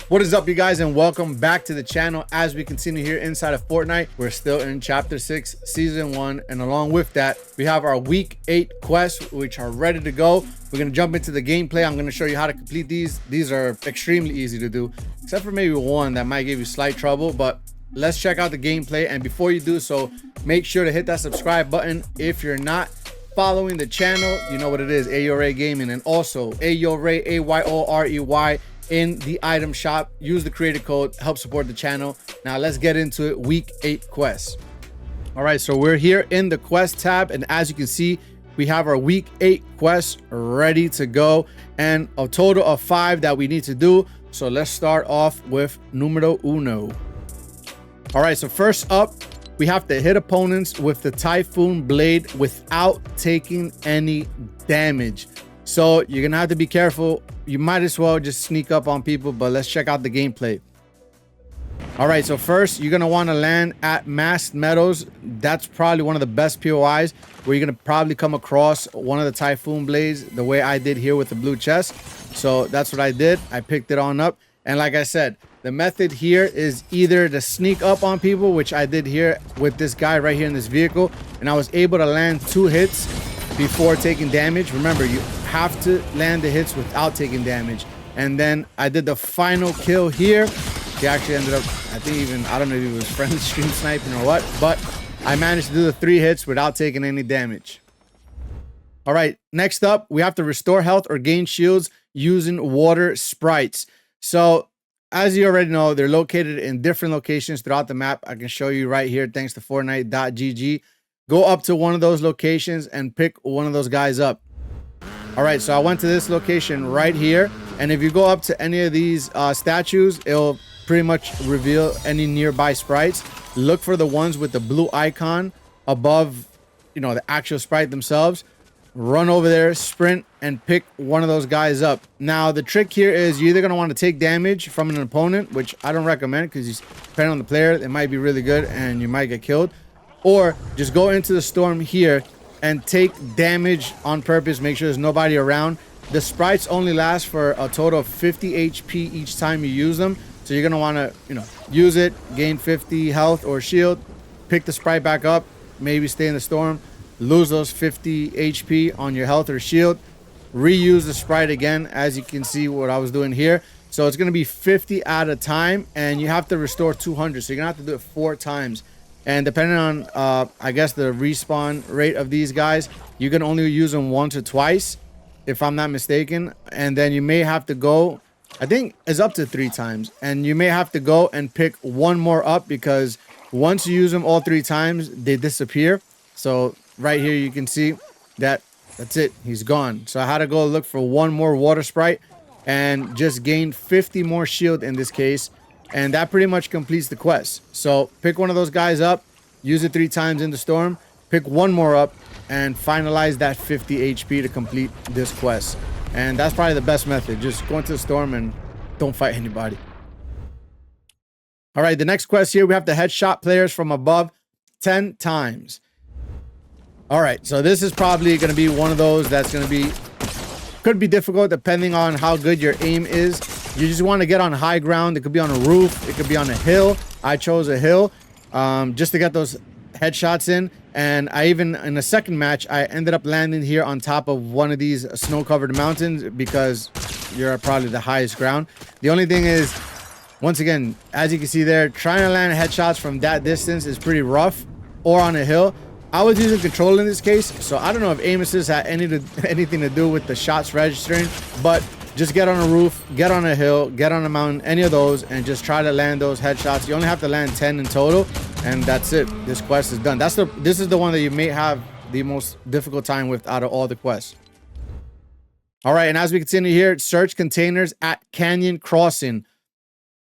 What is up, you guys, and welcome back to the channel. As we continue here inside of Fortnite, we're still in chapter 6 season 1, and along with that we have our week 8 quests which are ready to go. We're going to jump into the gameplay. I'm going to show you how to complete these are extremely easy to do, except for maybe one that might give you slight trouble. But let's check out the gameplay, and before you do so, make sure to hit that subscribe button. If you're not following the channel, you know what it is, Ayorey Gaming, and also Ayorey, Ayorey, in the item shop. Use the creator code, help support the channel. Now let's get into it. Week 8 quests. All right, so we're here in the quest tab, and as you can see, we have our week 8 quests ready to go, and a total of 5 that we need to do. So let's start off with numero uno. All right, so first up, we have to hit opponents with the Typhoon Blade without taking any damage. So you're gonna have to be careful. You might as well just sneak up on people, but let's check out the gameplay. All right, so first you're gonna want to land at Masked Meadows. That's probably one of the best POIs where you're gonna probably come across one of the Typhoon Blades, the way I did here with the blue chest. So that's what I did. I picked it on up, and like I said, the method here is either to sneak up on people, which I did here with this guy right here in this vehicle, and I was able to land 2 hits before taking damage. Remember, you have to land the hits without taking damage. And then I did the final kill here. He actually ended up, I think, even, I don't know if he was friendly stream sniping or what, but I managed to do the 3 hits without taking any damage. All right, next up, we have to restore health or gain shields using Water Sprites. So as you already know, they're located in different locations throughout the map. I can show you right here thanks to Fortnite.gg. Go up to one of those locations and pick one of those guys up. All right, so I went to this location right here, and if you go up to any of these statues, it'll pretty much reveal any nearby sprites. Look for the ones with the blue icon above, you know, the actual sprite themselves. Run over there, sprint, and pick one of those guys up. Now, the trick here is you're either going to want to take damage from an opponent, which I don't recommend because depending on the player, it might be really good and you might get killed. Or just go into the storm here and take damage on purpose. Make sure there's nobody around. The sprites only last for a total of 50 HP each time you use them. So you're going to want to, you know, use it, gain 50 health or shield, pick the sprite back up, maybe stay in the storm, lose those 50 HP on your health or shield, reuse the sprite again, as you can see what I was doing here. So it's going to be 50 at a time, and you have to restore 200. So you're going to have to do it 4 times. And depending on, I guess, the respawn rate of these guys, you can only use them once or twice, if I'm not mistaken. And then you may have to go, I think it's up to 3 times. And you may have to go and pick one more up, because once you use them all 3 times, they disappear. So right here, you can see that that's it. He's gone. So I had to go look for one more Water Sprite and just gain 50 more shield in this case. And that pretty much completes the quest. So pick one of those guys up, use it 3 times in the storm, pick one more up, and finalize that 50 HP to complete this quest. And that's probably the best method. Just go into the storm and don't fight anybody. All right, the next quest here, we have to headshot players from above 10 times. All right, so this is probably going to be one of those that's going to be, could be difficult depending on how good your aim is. You just want to get on high ground. It could be on a roof. It could be on a hill. I chose a hill just to get those headshots in. And I even, in the second match, I ended up landing here on top of one of these snow-covered mountains because you're at probably the highest ground. The only thing is, once again, as you can see there, trying to land headshots from that distance is pretty rough, or on a hill. I was using control in this case, so I don't know if aim assist had anything to do with the shots registering, but just get on a roof, get on a hill, get on a mountain, any of those, and just try to land those headshots. You only have to land 10 in total, and that's it. This quest is done. This is the one that you may have the most difficult time with out of all the quests. All right, and as we continue here, search containers at Canyon Crossing.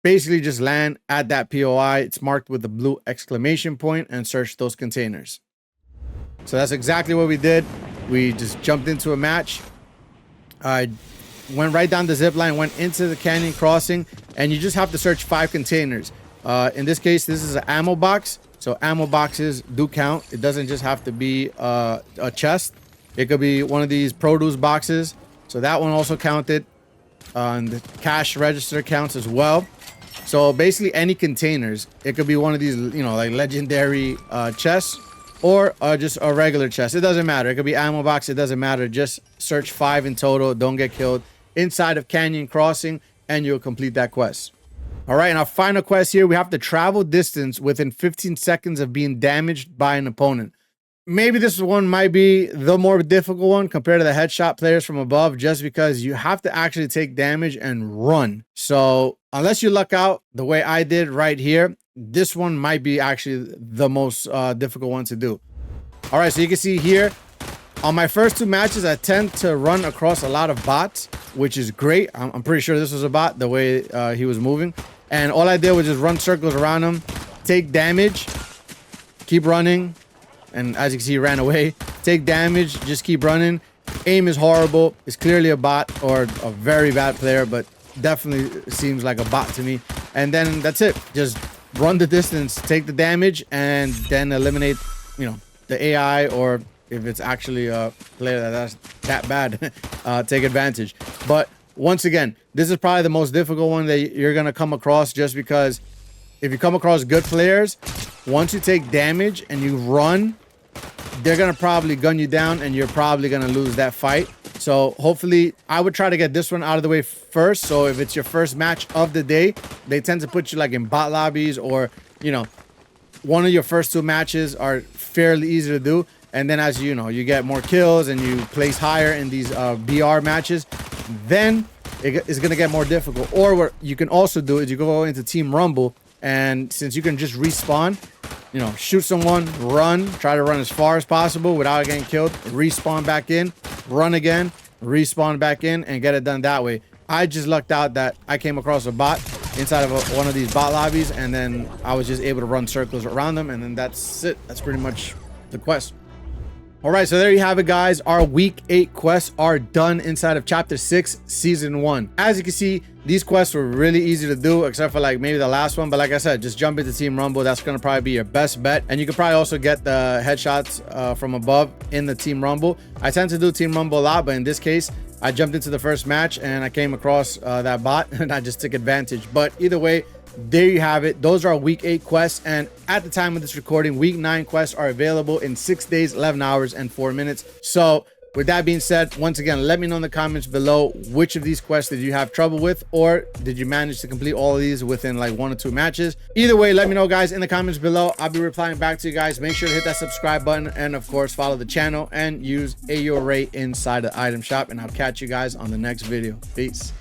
Basically, just land at that POI. It's marked with the blue exclamation point, and search those containers. So that's exactly what we did. We just jumped into a match. I went right down the zip line, went into the canyon crossing, and you just have to search 5 containers. In this case, this is an ammo box. So ammo boxes do count. It doesn't just have to be a chest. It could be one of these produce boxes. So that one also counted. and the cash register counts as well. So basically any containers, it could be one of these, you know, like legendary chests, or just a regular chest. It doesn't matter. It could be ammo box. It doesn't matter. Just search 5 in total. Don't get killed inside of Canyon Crossing, and you'll complete that quest. All right, and our final quest here, we have to travel distance within 15 seconds of being damaged by an opponent. Maybe this one might be the more difficult one compared to the headshot players from above, just because you have to actually take damage and run. So unless you luck out the way I did right here, this one might be actually the most difficult one to do. All right, so you can see here, on my first 2 matches, I tend to run across a lot of bots, which is great. I'm pretty sure this was a bot, the way he was moving. And all I did was just run circles around him, take damage, keep running. And as you can see, he ran away. Take damage, just keep running. Aim is horrible. It's clearly a bot or a very bad player, but definitely seems like a bot to me. And then that's it. Just run the distance, take the damage, and then eliminate, you know, the AI, or if it's actually a player that's that bad, take advantage. But once again, this is probably the most difficult one that you're going to come across, just because if you come across good players, once you take damage and you run, they're going to probably gun you down and you're probably going to lose that fight. So hopefully I would try to get this one out of the way first. So if it's your first match of the day, they tend to put you like in bot lobbies, or, you know, one of your first 2 matches are fairly easy to do. And then as you know, you get more kills and you place higher in these BR matches, then it's going to get more difficult. Or what you can also do is you go into Team Rumble, and since you can just respawn, you know, shoot someone, run, try to run as far as possible without getting killed, respawn back in, run again, respawn back in, and get it done that way. I just lucked out that I came across a bot inside of one of these bot lobbies, and then I was just able to run circles around them, and then that's it. That's pretty much the quest. All right, so there you have it, guys. Our week 8 quests are done inside of chapter 6 season 1. As you can see, these quests were really easy to do, except for like maybe the last one. But like I said, just jump into Team Rumble. That's going to probably be your best bet. And you could probably also get the headshots from above in the Team Rumble. I tend to do Team Rumble a lot, but in this case, I jumped into the first match and I came across that bot and I just took advantage. But either way, there you have it. Those are week 8 quests, and at the time of this recording, week 9 quests are available in 6 days, 11 hours, and 4 minutes. So with that being said, once again, let me know in the comments below which of these quests did you have trouble with, or did you manage to complete all of these within like 1 or 2 matches. Either way, let me know, guys, in the comments below. I'll be replying back to you guys. Make sure to hit that subscribe button, and of course follow the channel and use AURA inside the item shop, and I'll catch you guys on the next video. Peace.